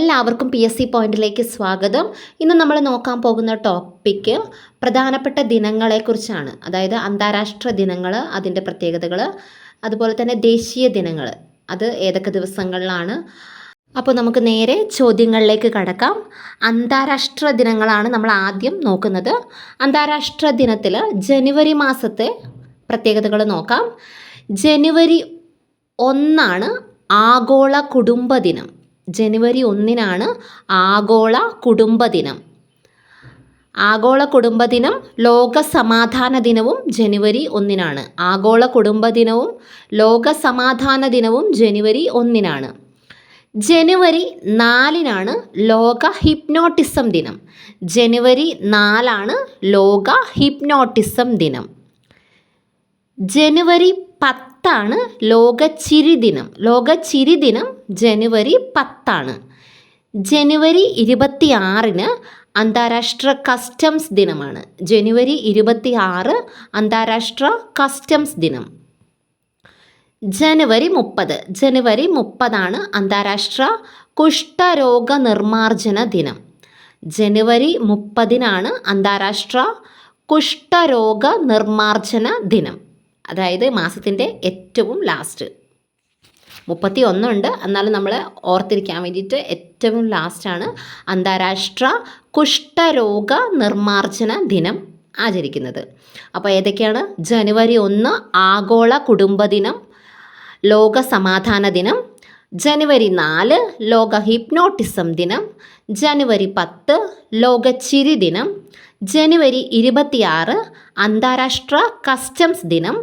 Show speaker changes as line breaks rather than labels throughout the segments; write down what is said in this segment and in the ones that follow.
എല്ലാവർക്കും PSC പോയിന്റിലേക്ക് സ്വാഗതം. ഇന്ന് നമ്മൾ നോക്കാൻ പോകുന്ന ടോപ്പിക്ക് പ്രധാനപ്പെട്ട ദിനങ്ങളെക്കുറിച്ചാണ്. അതായത് അന്താരാഷ്ട്ര ദിനങ്ങൾ, അതിൻ്റെ പ്രത്യേകതകൾ, അതുപോലെ തന്നെ ദേശീയ ദിനങ്ങൾ, അത് ഏതൊക്കെ ദിവസങ്ങളിലാണ്. അപ്പോൾ നമുക്ക് നേരെ ചോദ്യങ്ങളിലേക്ക് കടക്കാം. അന്താരാഷ്ട്ര ദിനങ്ങളാണ് നമ്മൾ ആദ്യം നോക്കുന്നത്. അന്താരാഷ്ട്ര ദിനത്തിൽ ജനുവരി മാസത്തെ പ്രത്യേകതകൾ നോക്കാം. ജനുവരി 1 ആഗോള കുടുംബ ദിനം. ജനുവരി 1 ആഗോള കുടുംബ ദിനം. ആഗോള കുടുംബ ദിനം ലോക സമാധാന ദിനവും ജനുവരി 1 ആഗോള കുടുംബ ദിനവും ലോക സമാധാന ദിനവും ജനുവരി 1 ജനുവരി 4 ലോക ഹിപ്നോട്ടിസം ദിനം. ജനുവരി 4 ലോക ഹിപ്നോട്ടിസം ദിനം. ജനുവരി 10 ലോക ചിരി ദിനം. ലോക ചിരി ദിനം ജനുവരി 10. ജനുവരി 26 അന്താരാഷ്ട്ര കസ്റ്റംസ് ദിനമാണ്. ജനുവരി 26 അന്താരാഷ്ട്ര കസ്റ്റംസ് ദിനം. ജനുവരി 30 അന്താരാഷ്ട്ര കുഷ്ഠരോഗ നിർമ്മാർജ്ജന ദിനം. ജനുവരി 30 അന്താരാഷ്ട്ര കുഷ്ഠരോഗ നിർമ്മാർജ്ജന ദിനം. അതായത് മാസത്തിൻ്റെ ഏറ്റവും ലാസ്റ്റ്. 31 ഉണ്ട്, എന്നാലും നമ്മൾ ഓർത്തിരിക്കാൻ വേണ്ടിയിട്ട് ഏറ്റവും ലാസ്റ്റാണ് അന്താരാഷ്ട്ര കുഷ്ഠരോഗ നിർമ്മാർജ്ജന ദിനം ആചരിക്കുന്നത്. അപ്പോൾ ഏതൊക്കെയാണ്? ജനുവരി 1 ആഗോള കുടുംബ ദിനം, ലോക സമാധാന ദിനം. ജനുവരി 4 ലോക ഹിപ്നോട്ടിസം ദിനം. ജനുവരി 10 ലോക ചിരി ദിനം. ജനുവരി 26 അന്താരാഷ്ട്ര കസ്റ്റംസ് ദിനം.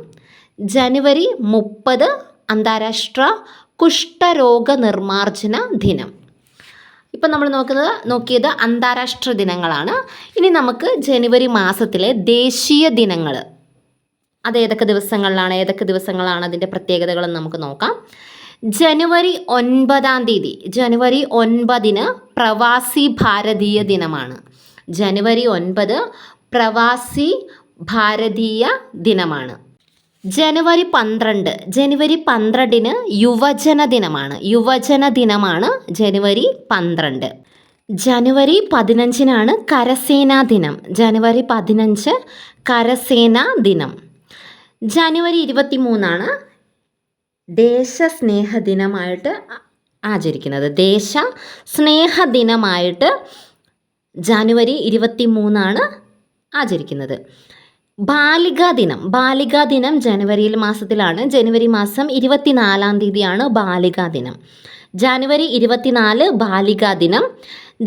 ജനുവരി 30 അന്താരാഷ്ട്ര കുഷ്ഠരോഗ നിർമ്മാർജ്ജന ദിനം. ഇപ്പം നമ്മൾ നോക്കിയത് അന്താരാഷ്ട്ര ദിനങ്ങളാണ്. ഇനി നമുക്ക് ജനുവരി മാസത്തിലെ ദേശീയ ദിനങ്ങൾ, അത് ഏതൊക്കെ ദിവസങ്ങളാണ് അതിൻ്റെ പ്രത്യേകതകളെന്ന് നമുക്ക് നോക്കാം. ജനുവരി 9 ജനുവരി 9 പ്രവാസി ഭാരതീയ ദിനമാണ്. ജനുവരി 9 പ്രവാസി ഭാരതീയ ദിനമാണ്. ജനുവരി 12 യുവജന ദിനമാണ്. യുവജന ദിനമാണ് ജനുവരി 12. ജനുവരി 15 കരസേനാ ദിനം. ജനുവരി 15 കരസേനാ ദിനം. ജനുവരി 23 ദേശസ്നേഹ ദിനമായിട്ട് ആചരിക്കുന്നത്. ദേശസ്നേഹ ദിനമായിട്ട് ജനുവരി 23 ആചരിക്കുന്നത്. ബാലികാ ദിനം ജനുവരി മാസത്തിലാണ്. ജനുവരി മാസം 24 ബാലികാ ദിനം. ജനുവരി 24 ബാലികാ ദിനം.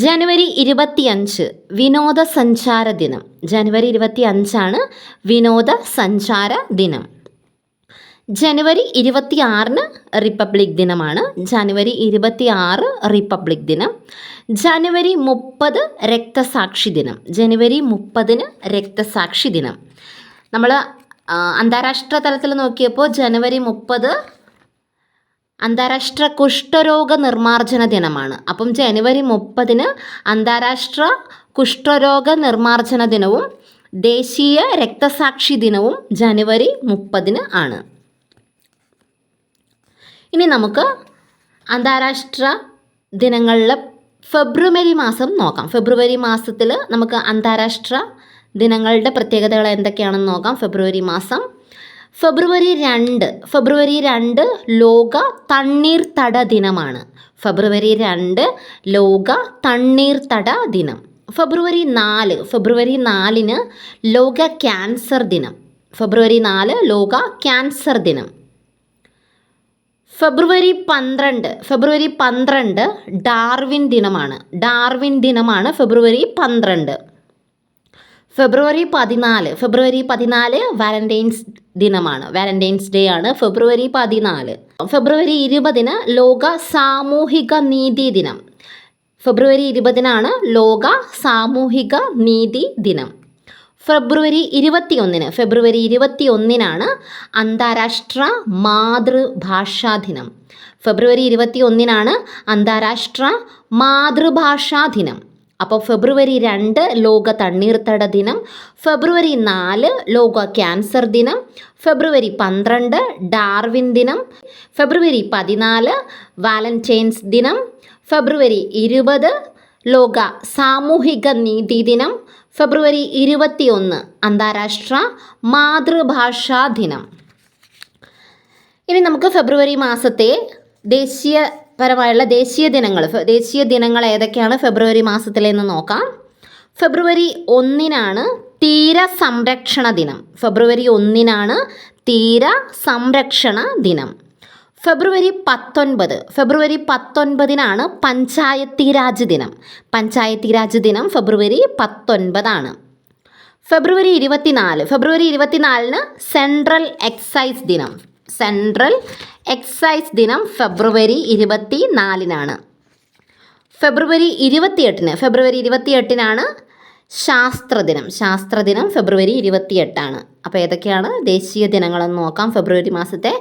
ജനുവരി 25 വിനോദസഞ്ചാര ദിനം. ജനുവരി 25 വിനോദസഞ്ചാര ദിനം. ജനുവരി 26 റിപ്പബ്ലിക് ദിനമാണ്. ജനുവരി 26 റിപ്പബ്ലിക് ദിനം. ജനുവരി 30 രക്തസാക്ഷി ദിനം. ജനുവരി 30 രക്തസാക്ഷി ദിനം. നമ്മൾ അന്താരാഷ്ട്ര തലത്തിൽ നോക്കിയപ്പോൾ ജനുവരി 30 അന്താരാഷ്ട്ര കുഷ്ഠരോഗ നിർമ്മാർജ്ജന ദിനമാണ്. അപ്പം ജനുവരി 30 അന്താരാഷ്ട്ര കുഷ്ഠരോഗ നിർമ്മാർജ്ജന ദിനവും ദേശീയ രക്തസാക്ഷി ദിനവും ജനുവരി 30 ആണ്. ഇനി നമുക്ക് അന്താരാഷ്ട്ര ദിനങ്ങളിലെ ഫെബ്രുവരി മാസം നോക്കാം. ഫെബ്രുവരി മാസത്തിൽ നമുക്ക് അന്താരാഷ്ട്ര ദിനങ്ങളുടെ പ്രത്യേകതകൾ എന്തൊക്കെയാണെന്ന് നോക്കാം. ഫെബ്രുവരി മാസം ഫെബ്രുവരി 2 ലോക തണ്ണീർത്തട ദിനമാണ്. ഫെബ്രുവരി 2 ലോക തണ്ണീർത്തട ദിനം. ഫെബ്രുവരി 4 ലോക ക്യാൻസർ ദിനം. ഫെബ്രുവരി 4 ലോക ക്യാൻസർ ദിനം. ഫെബ്രുവരി 12 ഡാർവിൻ ദിനമാണ്. ഡാർവിൻ ദിനമാണ് ഫെബ്രുവരി 12. ഫെബ്രുവരി 14 വാലന്റൈൻസ് ദിനമാണ്. വാലന്റൈൻസ് ഡേ ആണ് ഫെബ്രുവരി 14. ഫെബ്രുവരി 20 ലോക സാമൂഹിക നീതി ദിനം. ഫെബ്രുവരി 20 ലോക സാമൂഹിക നീതി ദിനം. ഫെബ്രുവരി 21 അന്താരാഷ്ട്ര മാതൃഭാഷാ ദിനം. ഫെബ്രുവരി 21 അന്താരാഷ്ട്ര മാതൃഭാഷാ ദിനം. അപ്പോൾ ഫെബ്രുവരി 2 ലോക തണ്ണീർത്തട ദിനം. ഫെബ്രുവരി 4 ലോക ക്യാൻസർ ദിനം. ഫെബ്രുവരി 12 ഡാർവിൻ ദിനം. ഫെബ്രുവരി 14 വാലന്റൈൻസ് ദിനം. ഫെബ്രുവരി 20 ലോക സാമൂഹിക നീതി ദിനം. ഫെബ്രുവരി 21 അന്താരാഷ്ട്ര മാതൃഭാഷാ ദിനം. ഇനി നമുക്ക് ഫെബ്രുവരി മാസത്തെ ദേശീയപരമായുള്ള ദേശീയ ദിനങ്ങൾ ഏതൊക്കെയാണ് ഫെബ്രുവരി മാസത്തിലെന്ന് നോക്കാം. ഫെബ്രുവരി 1 തീരസംരക്ഷണ ദിനം. ഫെബ്രുവരി 1 തീരസംരക്ഷണ ദിനം. ഫെബ്രുവരി 19 പഞ്ചായത്തി രാജ് ദിനം. പഞ്ചായത്തി രാജ് ദിനം ഫെബ്രുവരി 19. ഫെബ്രുവരി 24 സെൻട്രൽ എക്സൈസ് ദിനം. സെൻട്രൽ എക്സൈസ് ദിനം ഫെബ്രുവരി 24. ഫെബ്രുവരി 28 ശാസ്ത്രദിനം. ശാസ്ത്രദിനം ഫെബ്രുവരി 28. അപ്പോൾ ഏതൊക്കെയാണ് ദേശീയ ദിനങ്ങളെന്ന് നോക്കാം ഫെബ്രുവരി മാസത്തെ.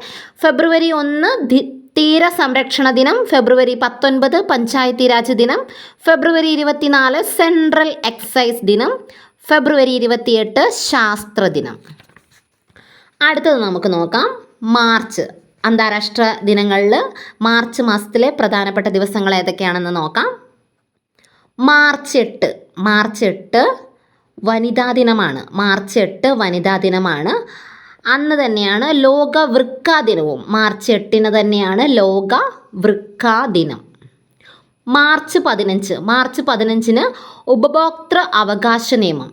ഫെബ്രുവരി 1 തീരസംരക്ഷണ ദിനം. ഫെബ്രുവരി 19 പഞ്ചായത്തി രാജ് ദിനം. ഫെബ്രുവരി 24 സെൻട്രൽ എക്സൈസ് ദിനം. ഫെബ്രുവരി 28 ശാസ്ത്രദിനം. അടുത്തത് നമുക്ക് നോക്കാം മാർച്ച്. അന്താരാഷ്ട്ര ദിനങ്ങളിൽ മാർച്ച് മാസത്തിലെ പ്രധാനപ്പെട്ട ദിവസങ്ങൾ ഏതൊക്കെയാണെന്ന് നോക്കാം. മാർച്ച് 8 വനിതാ ദിനമാണ്. മാർച്ച് 8 വനിതാ ദിനമാണ്. അന്ന് തന്നെയാണ് ലോക വൃക്ക ദിനവും. മാർച്ച് 8 തന്നെയാണ് ലോക വൃക്ക ദിനം. മാർച്ച് 15 ഉപഭോക്തൃ അവകാശ നിയമം.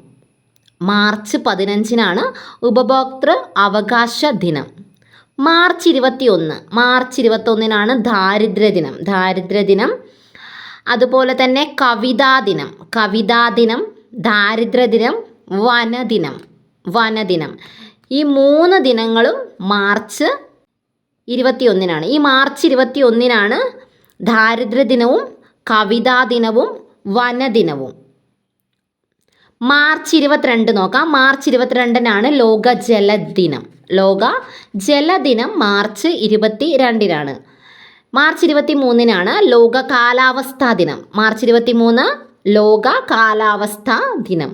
മാർച്ച് 15 ഉപഭോക്തൃ അവകാശ ദിനം. മാർച്ച് 21 ദാരിദ്ര്യദിനം. ദാരിദ്ര്യദിനം. അതുപോലെ തന്നെ കവിതാദിനം. ദാരിദ്ര്യദിനം, വനദിനം. ഈ 3 ദിനങ്ങളും മാർച്ച് 21. ഈ മാർച്ച് 21 ദാരിദ്ര്യദിനവും കവിതാദിനവും വനദിനവും. മാർച്ച് 22 നോക്കാം. മാർച്ച് 22 ലോക ജലദിനം. ലോക ജലദിനം മാർച്ച് 22. മാർച്ച് 23 ലോക കാലാവസ്ഥാ ദിനം. മാർച്ച് 23 ലോക കാലാവസ്ഥാ ദിനം.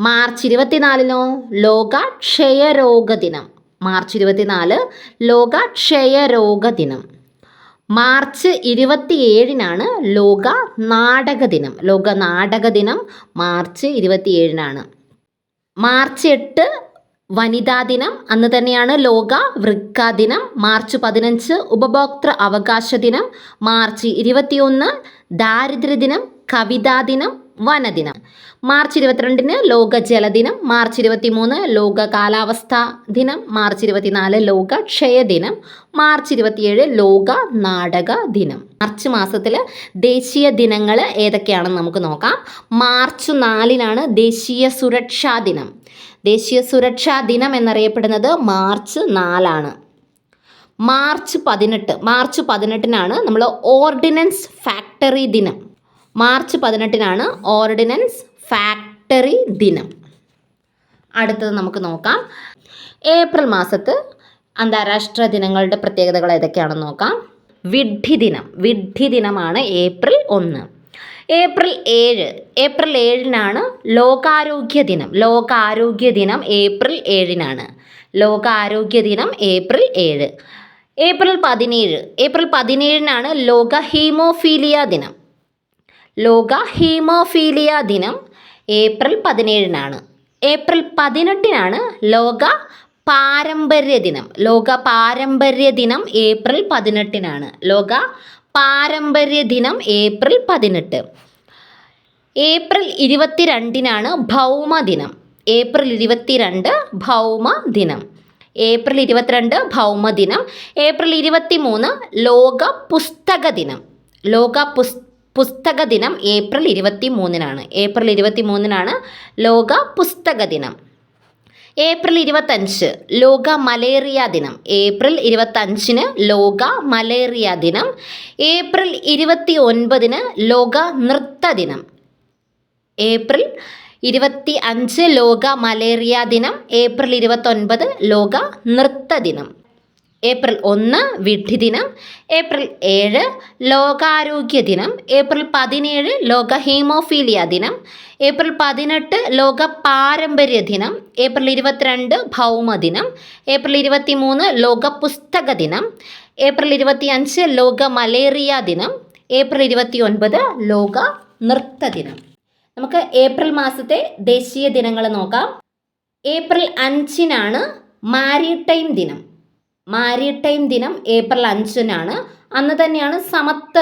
മാർച്ച് 24 ലോക ക്ഷയരോഗ ദിനം. മാർച്ച് 24 ലോക ക്ഷയരോഗ ദിനം. മാർച്ച് 27 ലോക നാടക ദിനം. ലോക നാടക ദിനം മാർച്ച് 27. മാർച്ച് 8 വനിതാ ദിനം. അന്ന് തന്നെയാണ് ലോക വൃക്ക ദിനം. മാർച്ച് 15 ഉപഭോക്തൃ അവകാശ ദിനം. മാർച്ച് 21 ദാരിദ്ര്യദിനം, കവിതാ ദിനം, വനദിനം. മാർച്ച് 22 ലോക ജലദിനം. മാർച്ച് 23 ലോക കാലാവസ്ഥാ ദിനം. മാർച്ച് 24 ലോക ക്ഷയദിനം. മാർച്ച് 27 ലോക നാടക ദിനം. മാർച്ച് മാസത്തിൽ ദേശീയ ദിനങ്ങൾ ഏതൊക്കെയാണെന്ന് നമുക്ക് നോക്കാം. മാർച്ച് 4 ദേശീയ സുരക്ഷാ ദിനം. ദേശീയ സുരക്ഷാ ദിനം എന്നറിയപ്പെടുന്നത് മാർച്ച് 4. മാർച്ച് 18 നമ്മൾ ഓർഡിനൻസ് ഫാക്ടറി ദിനം. മാർച്ച് 18 ഓർഡിനൻസ് ഫാക്ടറി ദിനം. അടുത്തത് നമുക്ക് നോക്കാം. ഏപ്രിൽ മാസത്ത് അന്താരാഷ്ട്ര ദിനങ്ങളുടെ പ്രത്യേകതകൾ ഏതൊക്കെയാണെന്ന് നോക്കാം. വിഡ്ഢി ദിനമാണ് ഏപ്രിൽ 1. ഏപ്രിൽ 7 ലോകാരോഗ്യ ദിനം. ലോകാരോഗ്യ ദിനം ഏപ്രിൽ 7. ലോകാരോഗ്യ ദിനം ഏപ്രിൽ 7. ഏപ്രിൽ 17 ലോക ഹീമോഫീലിയ ദിനം. ലോക ഹീമോഫീലിയ ദിനം ഏപ്രിൽ 17. ഏപ്രിൽ 18 ലോക പാരമ്പര്യ ദിനം. ലോക പാരമ്പര്യ ദിനം ഏപ്രിൽ 18. ലോക പാരമ്പര്യ ദിനം ഏപ്രിൽ 18. ഏപ്രിൽ 22 ഭൗമദിനം. ഏപ്രിൽ 22 ഭൗമദിനം. ഏപ്രിൽ 22 ഭൗമദിനം. ഏപ്രിൽ 23 ലോക പുസ്തക ദിനം. ലോക പുസ്തക ദിനം ഏപ്രിൽ 23. ഏപ്രിൽ 23 ലോക പുസ്തക ദിനം. ഏപ്രിൽ 25 ലോക മലേറിയ ദിനം. ഏപ്രിൽ 25 ലോക മലേറിയ ദിനം. ഏപ്രിൽ 29 ലോക നൃത്ത ദിനം. ഏപ്രിൽ 25 ലോക മലേറിയ ദിനം. ഏപ്രിൽ 29 ലോക നൃത്ത ദിനം. ഏപ്രിൽ 1 വിഡ്ഢി ദിനം. ഏപ്രിൽ 7 ലോകാരോഗ്യ ദിനം. ഏപ്രിൽ 17 ലോക ഹീമോഫീലിയ ദിനം. ഏപ്രിൽ 18 ലോക പാരമ്പര്യ ദിനം. ഏപ്രിൽ 22 ഭൗമദിനം. ഏപ്രിൽ 23 ലോക പുസ്തക ദിനം. ഏപ്രിൽ 25 ലോക മലേറിയ ദിനം. ഏപ്രിൽ 29 ലോക നൃത്ത ദിനം. നമുക്ക് ഏപ്രിൽ മാസത്തെ ദേശീയ ദിനങ്ങൾ നോക്കാം. ഏപ്രിൽ 5 മാരിടൈം ദിനം. മാരിടൈം ദിനം ഏപ്രിൽ 5 അന്ന് തന്നെയാണ് സമത്വ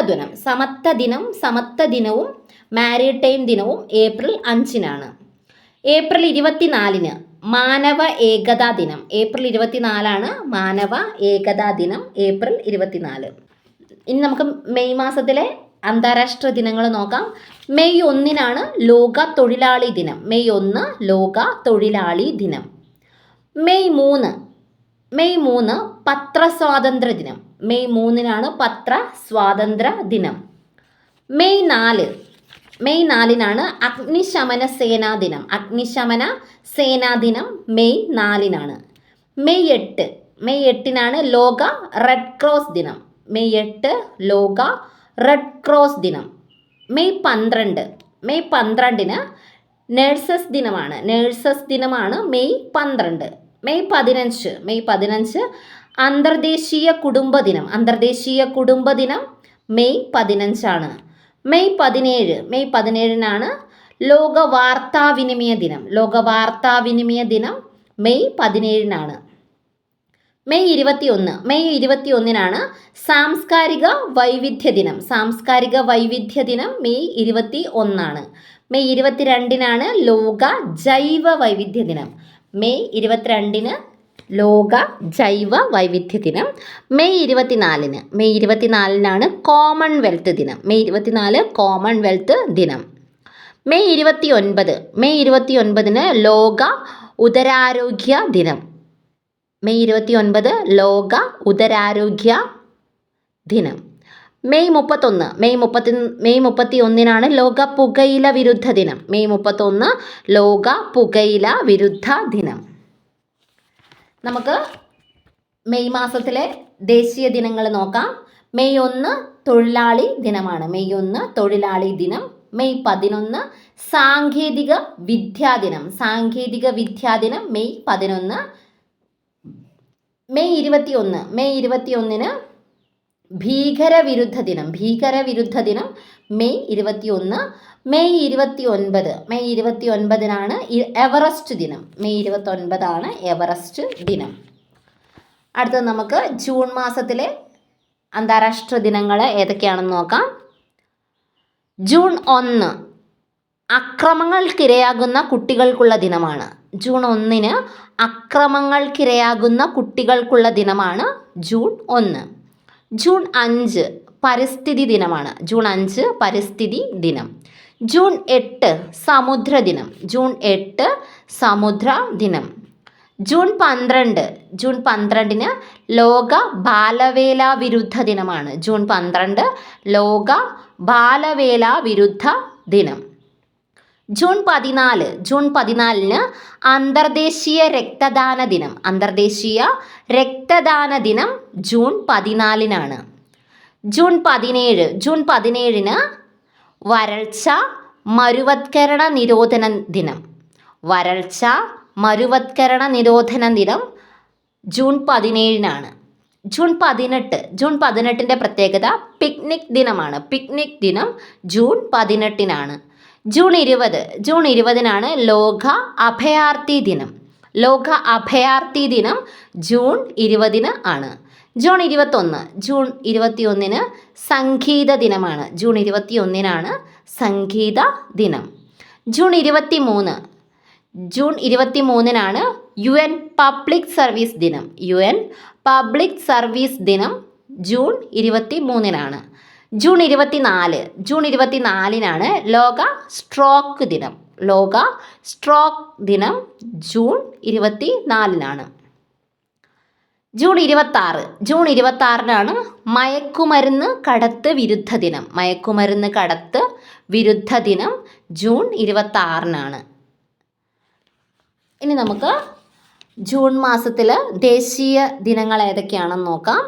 ദിനവും മാരിടൈം ദിനവും ഏപ്രിൽ 5 ഏപ്രിൽ 24 മാനവ ഏകതാ ദിനം. ഏപ്രിൽ 24 മാനവ ഏകതാ ദിനം. ഏപ്രിൽ 24. ഇനി നമുക്ക് മെയ് മാസത്തിലെ അന്താരാഷ്ട്ര ദിനങ്ങൾ നോക്കാം. മെയ് 1 ലോക തൊഴിലാളി ദിനം. മെയ് 1 ലോക തൊഴിലാളി ദിനം. മെയ് 3 പത്രസ്വാതന്ത്ര്യ ദിനം. മെയ് 3 പത്രസ്വാതന്ത്ര്യ ദിനം. മെയ് 4 അഗ്നിശമന സേനാ ദിനം. അഗ്നിശമന സേനാ ദിനം മെയ് 4. മെയ് 8 ലോക റെഡ് ക്രോസ് ദിനം. മെയ് 8 ലോക റെഡ് ക്രോസ് ദിനം. മെയ് 12 നഴ്സസ് ദിനമാണ്. മെയ് 12. മെയ് 15 അന്തർദേശീയ കുടുംബ ദിനം. മെയ് 15. മെയ് 17 ലോക വാർത്താവിനിമയ ദിനം. മെയ് 17. മെയ് 21 സാംസ്കാരിക വൈവിധ്യ ദിനം. മെയ് 21. മെയ് 22 ലോക ജൈവ വൈവിധ്യ ദിനം. മെയ് 22 ലോക ജൈവ വൈവിധ്യ ദിനം. മെയ് 24 കോമൺവെൽത്ത് ദിനം. മെയ് 24 കോമൺവെൽത്ത് ദിനം. മെയ് 29 ലോക ഉദരാരോഗ്യ ദിനം. മെയ് 29 ലോക ഉദരാരോഗ്യ ദിനം. മെയ് 31 ലോക പുകയില വിരുദ്ധ ദിനം. മെയ് 31 ലോക പുകയില വിരുദ്ധ ദിനം. നമുക്ക് മെയ് മാസത്തിലെ ദേശീയ ദിനങ്ങൾ നോക്കാം. മെയ് 1 തൊഴിലാളി ദിനമാണ്. മെയ് 1 തൊഴിലാളി ദിനം. മെയ് 11 സാങ്കേതിക വിദ്യാ ദിനം. മെയ് 11. മെയ് 21 ഭീകരവിരുദ്ധ ദിനം. മെയ് 21. മെയ് 29 എവറസ്റ്റ് ദിനം. മെയ് 29 എവറസ്റ്റ് ദിനം. അടുത്തത് നമുക്ക് ജൂൺ മാസത്തിലെ അന്താരാഷ്ട്ര ദിനങ്ങൾ ഏതൊക്കെയാണെന്ന് നോക്കാം. ജൂൺ 1 അക്രമങ്ങൾക്കിരയാകുന്ന കുട്ടികൾക്കുള്ള ദിനമാണ്. ജൂൺ 1 അക്രമങ്ങൾക്കിരയാകുന്ന കുട്ടികൾക്കുള്ള ദിനമാണ് ജൂൺ 1. ജൂൺ 5 പരിസ്ഥിതി ദിനമാണ്. പരിസ്ഥിതി ദിനം. ജൂൺ 8 സമുദ്ര ദിനം. സമുദ്ര ദിനം. ജൂൺ 12 ലോക ബാലവേല വിരുദ്ധ ദിനമാണ്. ജൂൺ 12 ലോക ബാലവേല വിരുദ്ധ ദിനം. ജൂൺ 14 അന്തർദേശീയ രക്തദാന ദിനം. ജൂൺ 14. ജൂൺ 17 വരൾച്ച മരുവത്കരണ നിരോധന ദിനം. ജൂൺ 17. ജൂൺ 18 പ്രത്യേകത പിക്നിക് ദിനമാണ്. ജൂൺ 18. ജൂൺ 20 ലോക അഭയാർത്ഥി ദിനം. ജൂൺ 20 ആണ്. ജൂൺ 21 സംഗീത ദിനമാണ്. ജൂൺ 21 സംഗീത ദിനം. ജൂൺ 23 UN പബ്ലിക് സർവീസ് ദിനം. ജൂൺ 23. ജൂൺ 24 ലോക സ്ട്രോക്ക് ദിനം. ജൂൺ 24. ജൂൺ 26 മയക്കുമരുന്ന് കടത്ത് വിരുദ്ധ ദിനം. ജൂൺ 26. ഇനി നമുക്ക് ജൂൺ മാസത്തിൽ ദേശീയ ദിനങ്ങൾ ഏതൊക്കെയാണെന്ന് നോക്കാം.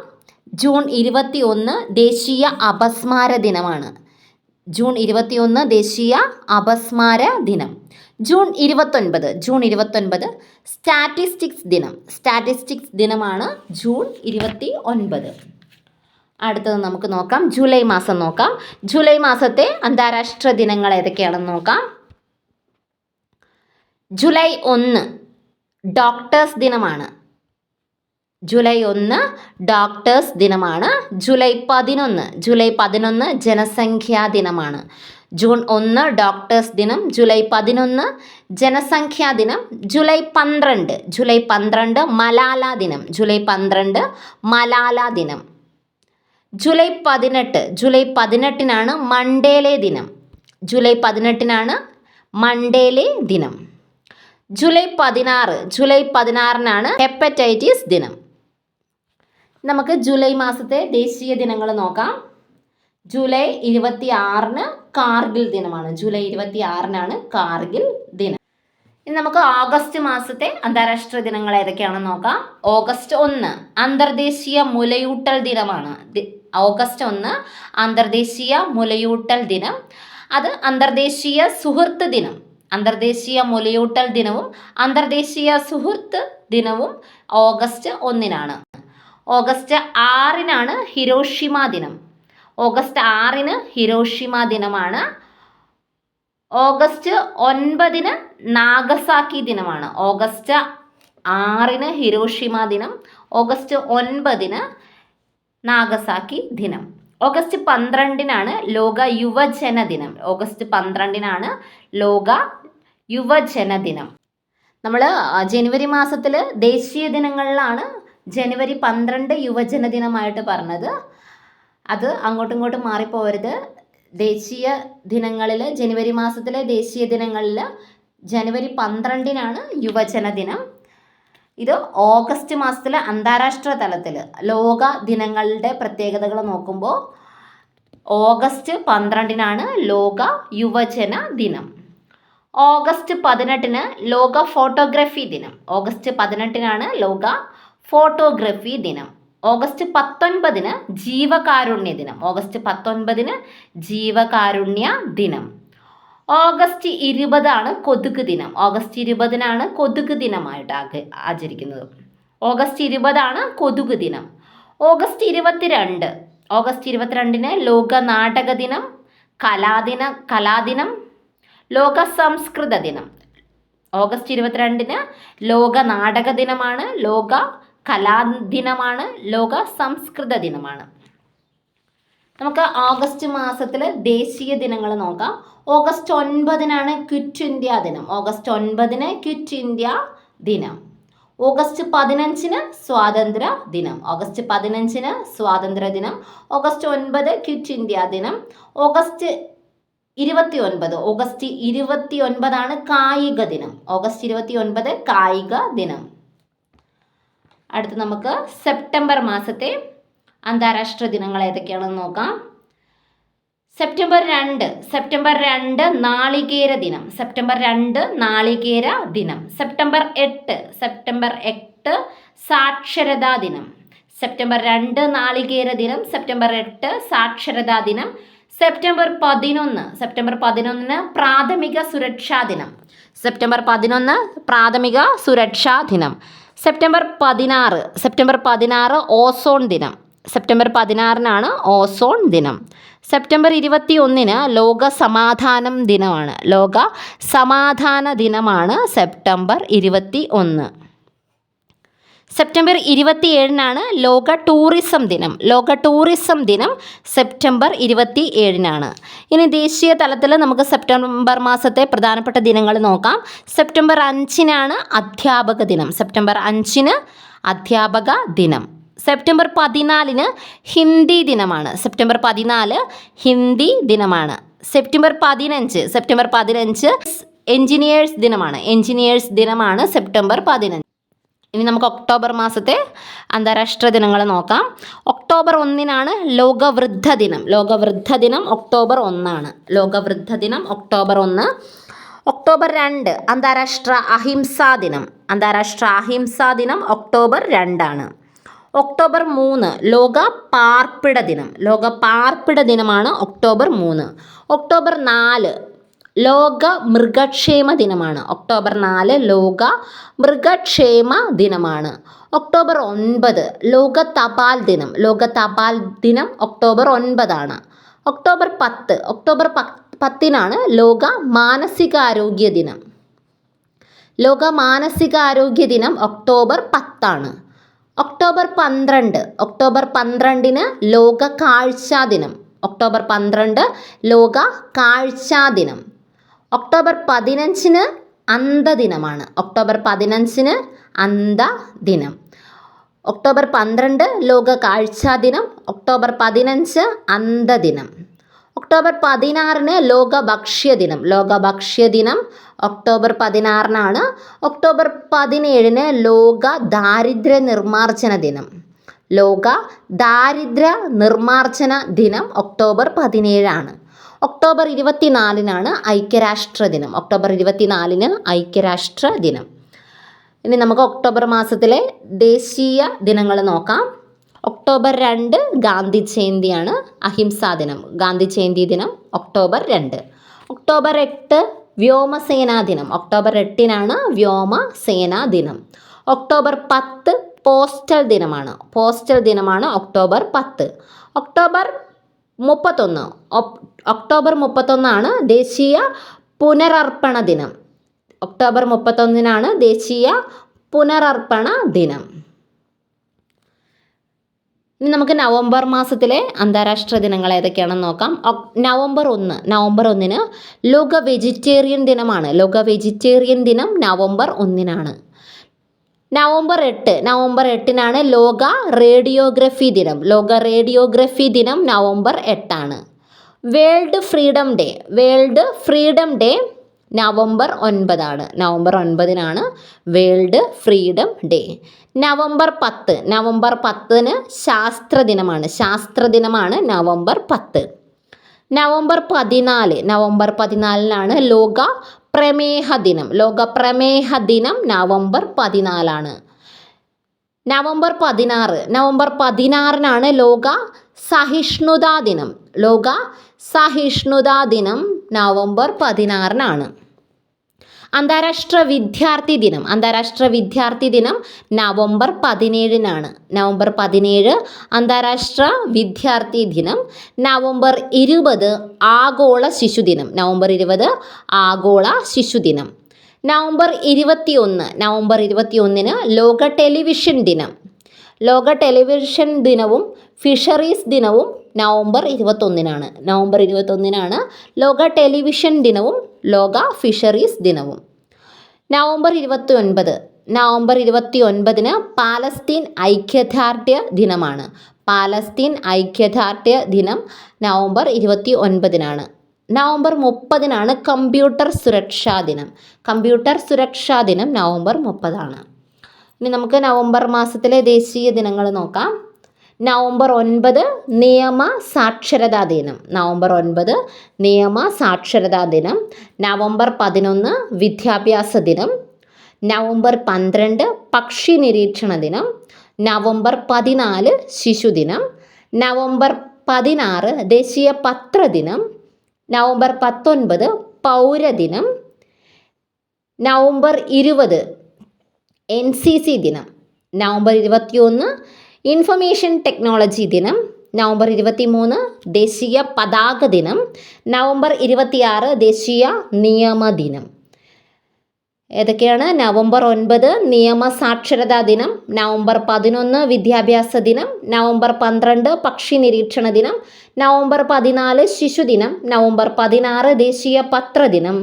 ജൂൺ 21 ദേശീയ അപസ്മാര ദിനമാണ്. ദേശീയ അപസ്മാര ദിനം. ജൂൺ 29 സ്റ്റാറ്റിസ്റ്റിക്സ് ദിനമാണ്. ജൂൺ 29. അടുത്തത് നമുക്ക് നോക്കാം, ജൂലൈ മാസം നോക്കാം. ജൂലൈ മാസത്തെ അന്താരാഷ്ട്ര ദിനങ്ങൾ ഏതൊക്കെയാണെന്ന് നോക്കാം. ജൂലൈ 1 ഡോക്ടേഴ്സ് ദിനമാണ്. ജൂലൈ 1 ഡോക്ടേഴ്സ് ദിനമാണ്. ജൂലൈ 11 ജനസംഖ്യാ ദിനമാണ്. ജൂൺ 1 ഡോക്ടേഴ്സ് ദിനം. ജൂലൈ 11 ജനസംഖ്യാ ദിനം. ജൂലൈ 12 മലാല ദിനം. ജൂലൈ 12 മലാല ദിനം. ജൂലൈ 18 മണ്ടേലെ ദിനം. ജൂലൈ 18 മണ്ടേലെ ദിനം. ജൂലൈ 16 ഹെപ്പറ്റൈറ്റിസ് ദിനം. നമുക്ക് ജൂലൈ മാസത്തെ ദേശീയ ദിനങ്ങൾ നോക്കാം. ജൂലൈ 26 കാർഗിൽ ദിനമാണ്. ജൂലൈ 26 കാർഗിൽ ദിനം. ഇനി നമുക്ക് ഓഗസ്റ്റ് മാസത്തെ അന്താരാഷ്ട്ര ദിനങ്ങൾ ഏതൊക്കെയാണെന്ന് നോക്കാം. ഓഗസ്റ്റ് 1 അന്തർദേശീയ മുലയൂട്ടൽ ദിനമാണ്. ഓഗസ്റ്റ് 1 അന്തർദേശീയ മുലയൂട്ടൽ ദിനം. അത് അന്തർദേശീയ സുഹൃത്ത് ദിനം. അന്തർദേശീയ മുലയൂട്ടൽ ദിനവും അന്തർദേശീയ സുഹൃത്ത് ദിനവും ഓഗസ്റ്റ് 1 ഓഗസ്റ്റ് 6 ഹിരോഷിമ ദിനം. ഓഗസ്റ്റ് 6 ഹിരോഷിമ ദിനമാണ്. ഓഗസ്റ്റ് 9 നാഗസാക്കി ദിനമാണ്. ഓഗസ്റ്റ് 6 ഹിരോഷിമ ദിനം. ഓഗസ്റ്റ് 9 നാഗസാക്കി ദിനം. ഓഗസ്റ്റ് 12 ലോക യുവജന ദിനം. ഓഗസ്റ്റ് 12 ലോക യുവജന ദിനം. നമ്മൾ ജനുവരി മാസത്തിൽ ദേശീയ ദിനങ്ങളിലാണ് ജനുവരി 12 യുവജന ദിനമായിട്ട് പറഞ്ഞത്. അത് അങ്ങോട്ടും ഇങ്ങോട്ടും മാറിപ്പോകരുത്. ദേശീയ ദിനങ്ങളിൽ ജനുവരി മാസത്തിലെ ദേശീയ ദിനങ്ങളിൽ ജനുവരി 12 യുവജന ദിനം. ഇത് ഓഗസ്റ്റ് മാസത്തിലെ അന്താരാഷ്ട്ര തലത്തിൽ ലോക ദിനങ്ങളുടെ പ്രത്യേകതകൾ നോക്കുമ്പോൾ ഓഗസ്റ്റ് 12 ലോക യുവജന ദിനം. ഓഗസ്റ്റ് 18 ലോക ഫോട്ടോഗ്രാഫി ദിനം. ഓഗസ്റ്റ് 18 ലോക ഫോട്ടോഗ്രാഫി ദിനം. ഓഗസ്റ്റ് 19 ജീവകാരുണ്യ ദിനം. ഓഗസ്റ്റ് 19 ജീവകാരുണ്യ ദിനം. ഓഗസ്റ്റ് 20 കൊതുക് ദിനം. ഓഗസ്റ്റ് 20 കൊതുക് ദിനമായിട്ട് ആചരിക്കുന്നത്. ഓഗസ്റ്റ് 20 കൊതുക് ദിനം. ഓഗസ്റ്റ് 22 ലോക നാടക ദിനം, കലാദിനം, ലോക സംസ്കൃത ദിനം. ഓഗസ്റ്റ് 22 ലോക നാടക ദിനമാണ്, ലോക കലാദിനമാണ്, ലോക സംസ്കൃത ദിനമാണ്. നമുക്ക് ഓഗസ്റ്റ് മാസത്തിൽ ദേശീയ ദിനങ്ങൾ നോക്കാം. ഓഗസ്റ്റ് 9 ക്വിറ്റ് ഇന്ത്യ ദിനം. ഓഗസ്റ്റ് 9 ക്വിറ്റ് ഇന്ത്യ ദിനം. ഓഗസ്റ്റ് 15 സ്വാതന്ത്ര്യ ദിനം. ഓഗസ്റ്റ് 15 സ്വാതന്ത്ര്യ ദിനം. ഓഗസ്റ്റ് 9 ക്വിറ്റ് ഇന്ത്യ ദിനം. ഓഗസ്റ്റ് 29 കായിക ദിനം. ഓഗസ്റ്റ് 29 കായിക ദിനം. അടുത്ത് നമുക്ക് സെപ്റ്റംബർ മാസത്തെ അന്താരാഷ്ട്ര ദിനങ്ങൾ ഏതൊക്കെയാണെന്ന് നോക്കാം. സെപ്റ്റംബർ 2 നാളികേര ദിനം. സെപ്റ്റംബർ 2 നാളികേര ദിനം. സെപ്റ്റംബർ 8 സാക്ഷരതാ ദിനം. സെപ്റ്റംബർ 2 നാളികേര ദിനം. സെപ്റ്റംബർ 8 സാക്ഷരതാ ദിനം. സെപ്റ്റംബർ 11 പ്രാഥമിക സുരക്ഷാ ദിനം. സെപ്റ്റംബർ 11 പ്രാഥമിക സുരക്ഷാ ദിനം. സെപ്റ്റംബർ 16 ഓസോൺ ദിനം. സെപ്റ്റംബർ 16 ഓസോൺ ദിനം. സെപ്റ്റംബർ 21 ലോക സമാധാനം ദിനമാണ്. ലോക സമാധാന ദിനമാണ് സെപ്റ്റംബർ 21. സെപ്റ്റംബർ 27 ലോക ടൂറിസം ദിനം. ലോക ടൂറിസം ദിനം സെപ്റ്റംബർ 27. ഇനി ദേശീയ തലത്തിൽ നമുക്ക് സെപ്റ്റംബർ മാസത്തെ പ്രധാനപ്പെട്ട ദിനങ്ങൾ നോക്കാം. സെപ്റ്റംബർ 5 അധ്യാപക ദിനം. സെപ്റ്റംബർ 5 അധ്യാപക ദിനം. സെപ്റ്റംബർ 14 ഹിന്ദി ദിനമാണ്. സെപ്റ്റംബർ 14 ഹിന്ദി ദിനമാണ്. സെപ്റ്റംബർ 15 എഞ്ചിനീയേഴ്സ് ദിനമാണ്. എഞ്ചിനീയേഴ്സ് ദിനമാണ് സെപ്റ്റംബർ 15. ഇനി നമുക്ക് ഒക്ടോബർ മാസത്തെ അന്താരാഷ്ട്ര ദിനങ്ങൾ നോക്കാം. ഒക്ടോബർ 1 ലോകവൃദ്ധ ദിനം. ലോകവൃദ്ധ ദിനം ഒക്ടോബർ 1. ലോകവൃദ്ധ ദിനം ഒക്ടോബർ 1. ഒക്ടോബർ 2 അന്താരാഷ്ട്ര അഹിംസാ ദിനം. അന്താരാഷ്ട്ര അഹിംസാ ദിനം ഒക്ടോബർ 2. ഒക്ടോബർ 3 ലോക പാർപ്പിട ദിനം. ലോക പാർപ്പിട ദിനമാണ് ഒക്ടോബർ 3. ഒക്ടോബർ 4 ലോക മൃഗക്ഷേമ ദിനമാണ്. ഒക്ടോബർ 4 ലോക മൃഗക്ഷേമ ദിനമാണ്. ഒക്ടോബർ 9 ലോക തപാൽ ദിനം. ലോക തപാൽ ദിനം ഒക്ടോബർ 9 ഒക്ടോബർ 10 ലോക മാനസികാരോഗ്യ ദിനം. ലോക മാനസികാരോഗ്യ ദിനം ഒക്ടോബർ 10 ഒക്ടോബർ 12 ലോക കാഴ്ചാ ദിനം. ഒക്ടോബർ 12 ലോക കാഴ്ചാ ദിനം. ഒക്ടോബർ 15 അന്ധദിനമാണ്. ഒക്ടോബർ 15 അന്ധദിനം. ഒക്ടോബർ 12 ലോക കാഴ്ചാ ദിനം. ഒക്ടോബർ 15 അന്ധദിനം. ഒക്ടോബർ 16 ലോക ഭക്ഷ്യദിനം. ലോക ഭക്ഷ്യദിനം ഒക്ടോബർ 16 ഒക്ടോബർ 17 ലോക ദാരിദ്ര്യ നിർമ്മാർജ്ജന ദിനം. ലോക ദാരിദ്ര്യ നിർമ്മാർജ്ജന ദിനം ഒക്ടോബർ 17 ഒക്ടോബർ 24 ഐക്യരാഷ്ട്ര ദിനം. ഒക്ടോബർ 24 ഐക്യരാഷ്ട്ര ദിനം. ഇനി നമുക്ക് ഒക്ടോബർ മാസത്തിലെ ദേശീയ ദിനങ്ങൾ നോക്കാം. ഒക്ടോബർ 2 ഗാന്ധി ജയന്തിയാണ്, അഹിംസാ ദിനം. ഗാന്ധി ജയന്തി ദിനം ഒക്ടോബർ 2. ഒക്ടോബർ 8 വ്യോമസേനാ ദിനം. ഒക്ടോബർ 8 വ്യോമസേനാ ദിനം. ഒക്ടോബർ 10 പോസ്റ്റൽ ദിനമാണ്. പോസ്റ്റൽ ദിനമാണ് ഒക്ടോബർ 10. ഒക്ടോബർ 31 ഒക്ടോബർ 31 ദേശീയ പുനരർപ്പണ ദിനം. ഒക്ടോബർ 31 ദേശീയ പുനരർപ്പണ ദിനം. ഇനി നമുക്ക് നവംബർ മാസത്തിലെ അന്താരാഷ്ട്ര ദിനങ്ങൾ ഏതൊക്കെയാണെന്ന് നോക്കാം. നവംബർ 1 ലോക വെജിറ്റേറിയൻ ദിനമാണ്. ലോക വെജിറ്റേറിയൻ ദിനം നവംബർ 1. നവംബർ 8 ലോക റേഡിയോഗ്രഫി ദിനം. ലോക റേഡിയോഗ്രഫി ദിനം November 8. World freedom day November 9. November 9 world freedom day. November 10 ശാസ്ത്ര ദിനമാണ് നവംബർ 10. നവംബർ 14 ലോക പ്രമേഹ ദിനം. ലോക പ്രമേഹ ദിനം നവംബർ 14. നവംബർ 16 ലോക സഹിഷ്ണുതാ ദിനം. ലോക സഹിഷ്ണുതാ ദിനം നവംബർ 16. അന്താരാഷ്ട്ര വിദ്യാർത്ഥി ദിനം നവംബർ 17. നവംബർ 17 അന്താരാഷ്ട്ര വിദ്യാർത്ഥി ദിനം. നവംബർ 20 ആഗോള ശിശുദിനം. നവംബർ 20 ആഗോള ശിശുദിനം. നവംബർ 21 ലോക ടെലിവിഷൻ ദിനം. ലോക ടെലിവിഷൻ ദിനവും ഫിഷറീസ് ദിനവും നവംബർ 21. നവംബർ 21 ലോക ടെലിവിഷൻ ദിനവും ലോക ഫിഷറീസ് ദിനവും. നവംബർ 29 പാലസ്തീൻ ഐക്യദാർഢ്യ ദിനമാണ്. പാലസ്തീൻ ഐക്യദാർഢ്യ ദിനം നവംബർ 29. നവംബർ 30 കമ്പ്യൂട്ടർ സുരക്ഷാ ദിനം. കമ്പ്യൂട്ടർ സുരക്ഷാ ദിനം നവംബർ 30. ഇനി നമുക്ക് നവംബർ മാസത്തിലെ ദേശീയ ദിനങ്ങൾ നോക്കാം. നവംബർ 9 നിയമ സാക്ഷരതാ ദിനം. നവംബർ 9 നിയമ സാക്ഷരതാ ദിനം. നവംബർ 11 വിദ്യാഭ്യാസ ദിനം. നവംബർ 12 പക്ഷി നിരീക്ഷണ ദിനം. നവംബർ 14 ശിശുദിനം. നവംബർ 16 ദേശീയ പത്രദിനം. നവംബർ 19 പൗരദിനം. നവംബർ 20 NCC ദിനം. നവംബർ 21 ഇൻഫർമേഷൻ ടെക്നോളജി ദിനം. നവംബർ 23 ദേശീയ പതാക ദിനം. നവംബർ 26 ദേശീയ നിയമദിനം. ഏതൊക്കെയാണ്? നവംബർ 9 നിയമ സാക്ഷരതാ ദിനം. നവംബർ 11 വിദ്യാഭ്യാസ ദിനം. നവംബർ 12 പക്ഷി നിരീക്ഷണ ദിനം. നവംബർ 14 ശിശുദിനം. നവംബർ 16 ദേശീയ പത്രദിനം.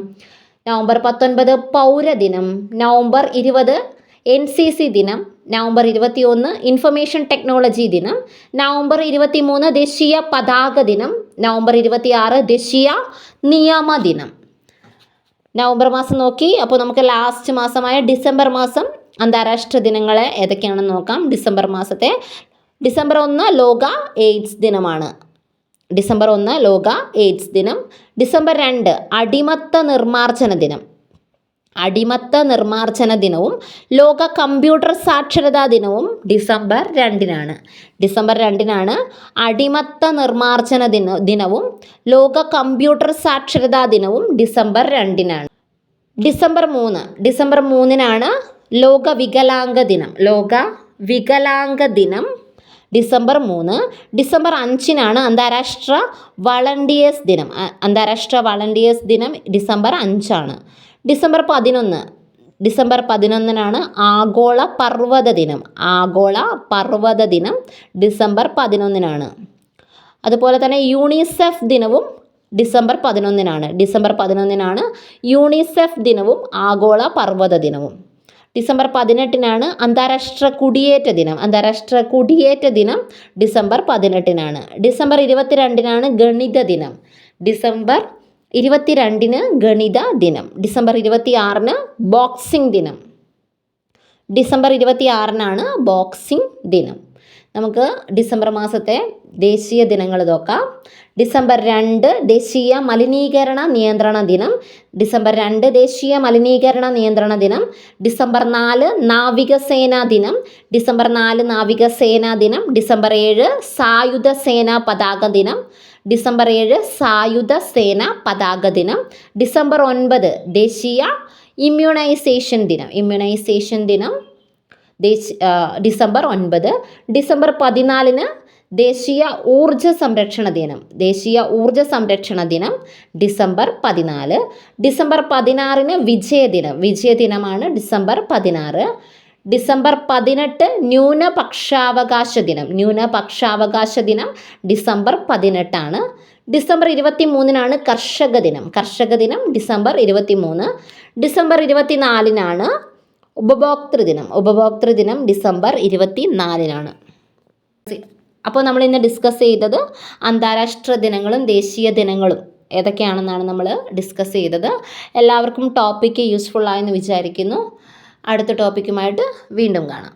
നവംബർ 19 പൗരദിനം. നവംബർ 20 NCC ദിനം. നവംബർ 21 ഇൻഫർമേഷൻ ടെക്നോളജി ദിനം. നവംബർ 23 ദേശീയ പതാക ദിനം. നവംബർ 26 ദേശീയ നിയമദിനം. നവംബർ മാസം നോക്കി. അപ്പോൾ നമുക്ക് ലാസ്റ്റ് മാസമായ ഡിസംബർ മാസം അന്താരാഷ്ട്ര ദിനങ്ങൾ ഏതൊക്കെയാണെന്ന് നോക്കാം. ഡിസംബർ 1 ലോക എയ്ഡ്സ് ദിനമാണ്. ഡിസംബർ 1 ലോക എയ്ഡ്സ് ദിനം. ഡിസംബർ 2 അടിമത്ത നിർമ്മാർജ്ജന ദിനം. അടിമത്ത നിർമ്മാർജ്ജന ദിനവും ലോക കമ്പ്യൂട്ടർ സാക്ഷരതാ ദിനവും ഡിസംബർ 2-നാണ്. ഡിസംബർ 2-നാണ് അടിമത്ത നിർമ്മാർജ്ജന ദിനവും ലോക കമ്പ്യൂട്ടർ സാക്ഷരതാ ദിനവും ഡിസംബർ 2-നാണ്. ഡിസംബർ 3-നാണ് ലോക വികലാംഗ ദിനം. ലോക വികലാംഗ ദിനം ഡിസംബർ 3. ഡിസംബർ 5-നാണ് അന്താരാഷ്ട്ര വളണ്ടിയേഴ്സ് ദിനം. അന്താരാഷ്ട്ര വളണ്ടിയേഴ്സ് ദിനം ഡിസംബർ 5-ആണ്. ഡിസംബർ 11-നാണ് ആഗോള പർവ്വത ദിനം. ആഗോള പർവ്വത ദിനം ഡിസംബർ 11-നാണ്. അതുപോലെ തന്നെ യൂണിസെഫ് ദിനവും ഡിസംബർ 11-നാണ്. ഡിസംബർ 11-നാണ് യൂണിസെഫ് ദിനവും ആഗോള പർവ്വത ദിനവും. ഡിസംബർ 18-നാണ് അന്താരാഷ്ട്ര കുടിയേറ്റ ദിനം. അന്താരാഷ്ട്ര കുടിയേറ്റ ദിനം ഡിസംബർ 18-നാണ്. ഡിസംബർ 22-നാണ് ഗണിത ദിനം. ഡിസംബർ 22-ന് ഗണിത ദിനം. ഡിസംബർ 26-ന് ബോക്സിംഗ് ദിനം. ഡിസംബർ 26-നാണ് ബോക്സിംഗ് ദിനം. നമുക്ക് ഡിസംബർ മാസത്തെ ദേശീയ ദിനങ്ങൾ നോക്കാം. ഡിസംബർ 2 ദേശീയ മലിനീകരണ നിയന്ത്രണ ദിനം. ഡിസംബർ 2 ദേശീയ മലിനീകരണ നിയന്ത്രണ ദിനം. ഡിസംബർ 4 നാവികസേനാ ദിനം. ഡിസംബർ 4 നാവികസേനാ ദിനം. ഡിസംബർ 7 സായുധ സേനാ പതാക ദിനം. ഡിസംബർ 7 സായുധ സേന പതാക ദിനം. ഡിസംബർ 9 ദേശീയ ഇമ്മ്യൂണൈസേഷൻ ദിനം. ഇമ്മ്യൂണൈസേഷൻ ദിനം ഡിസംബർ 9. ഡിസംബർ 14-ന് ദേശീയ ഊർജ സംരക്ഷണ ദിനം. ദേശീയ ഊർജ സംരക്ഷണ ദിനം ഡിസംബർ 14. ഡിസംബർ 16-ന് വിജയദിനം. വിജയദിനമാണ് ഡിസംബർ 16. ഡിസംബർ 18 ന്യൂനപക്ഷാവകാശ ദിനം. ന്യൂനപക്ഷാവകാശ ദിനം ഡിസംബർ 18-ആണ്. ഡിസംബർ 23-നാണ് കർഷക ദിനം. കർഷക ദിനം ഡിസംബർ 23. ഡിസംബർ 24-നാണ് ഉപഭോക്തൃദിനം. ഉപഭോക്തൃദിനം ഡിസംബർ 24-നാണ്. അപ്പോൾ നമ്മൾ ഇന്ന് ഡിസ്കസ് ചെയ്തത് അന്താരാഷ്ട്ര ദിനങ്ങളും ദേശീയ ദിനങ്ങളും ഏതൊക്കെയാണെന്നാണ് നമ്മൾ ഡിസ്കസ് ചെയ്തത്. എല്ലാവർക്കും ടോപ്പിക്ക് യൂസ്ഫുൾ ആയെന്ന് വിചാരിക്കുന്നു. അടുത്ത ടോപ്പിക്കുമായിട്ട് വീണ്ടും കാണാം.